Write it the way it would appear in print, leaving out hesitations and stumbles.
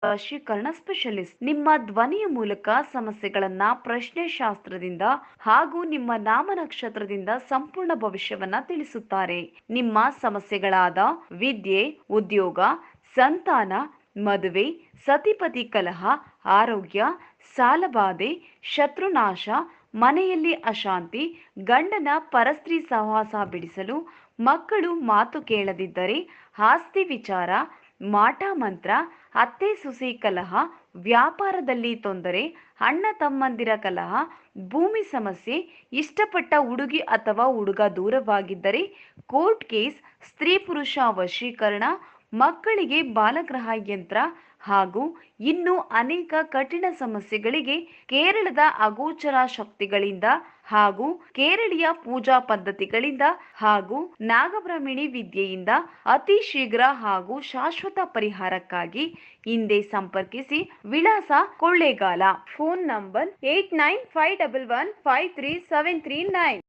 ವಶೀಕರಣ ಸ್ಪೆಷಲಿಸ್ಟ್ ನಿಮ್ಮ ಧ್ವನಿಯ ಮೂಲಕ ಸಮಸ್ಯೆಗಳನ್ನ ಪ್ರಶ್ನೆ ಶಾಸ್ತ್ರದಿಂದ ಹಾಗೂ ನಿಮ್ಮ ನಾಮ ನಕ್ಷತ್ರದಿಂದ ಸಂಪೂರ್ಣ ಭವಿಷ್ಯವನ್ನ ತಿಳಿಸುತ್ತಾರೆ. ನಿಮ್ಮ ಸಮಸ್ಯೆಗಳಾದ ವಿದ್ಯೆ, ಉದ್ಯೋಗ, ಸಂತಾನ, ಮದುವೆ, ಸತಿಪತಿ ಕಲಹ, ಆರೋಗ್ಯ, ಸಾಲಬಾಧೆ, ಶತ್ರುನಾಶ, ಮನೆಯಲ್ಲಿ ಅಶಾಂತಿ, ಗಂಡನ ಪರಸ್ತ್ರೀ ಸಹವಾಸ ಬಿಡಿಸಲು, ಮಕ್ಕಳು ಮಾತು ಕೇಳದಿದ್ದರೆ, ಆಸ್ತಿ ವಿಚಾರ, ಮಾಟ ಮಂತ್ರ, ಅತ್ತೆ ಸೊಸೆ ಕಲಹ, ವ್ಯಾಪಾರದಲ್ಲಿ ತೊಂದರೆ, ಅಣ್ಣ ತಮ್ಮಂದಿರ ಕಲಹ, ಭೂಮಿ ಸಮಸ್ಯೆ, ಇಷ್ಟಪಟ್ಟ ಹುಡುಗಿ ಅಥವಾ ಹುಡುಗ ದೂರವಾಗಿದ್ದರೆ, ಕೋರ್ಟ್ ಕೇಸ್, ಸ್ತ್ರೀ ಪುರುಷ ವಶೀಕರಣ, ಮಕ್ಕಳಿಗೆ ಬಾಲಗ್ರಹ ಯಂತ್ರ ಹಾಗೂ ಇನ್ನು ಅನೇಕ ಕಠಿಣ ಸಮಸ್ಯೆಗಳಿಗೆ ಕೇರಳದ ಅಗೋಚರ ಶಕ್ತಿಗಳಿಂದ ಹಾಗೂ ಕೇರಳೀಯ ಪೂಜಾ ಪದ್ಧತಿಗಳಿಂದ ಹಾಗೂ ನಾಗಬ್ರಾಹ್ಮಣಿ ವಿದ್ಯೆಯಿಂದ ಅತಿ ಶೀಘ್ರ ಹಾಗೂ ಶಾಶ್ವತ ಪರಿಹಾರಕ್ಕಾಗಿ ಹಿಂದೆ ಸಂಪರ್ಕಿಸಿ. ವಿಳಾಸ ಕೊಳ್ಳೇಗಾಲ. Phone number 8951153739.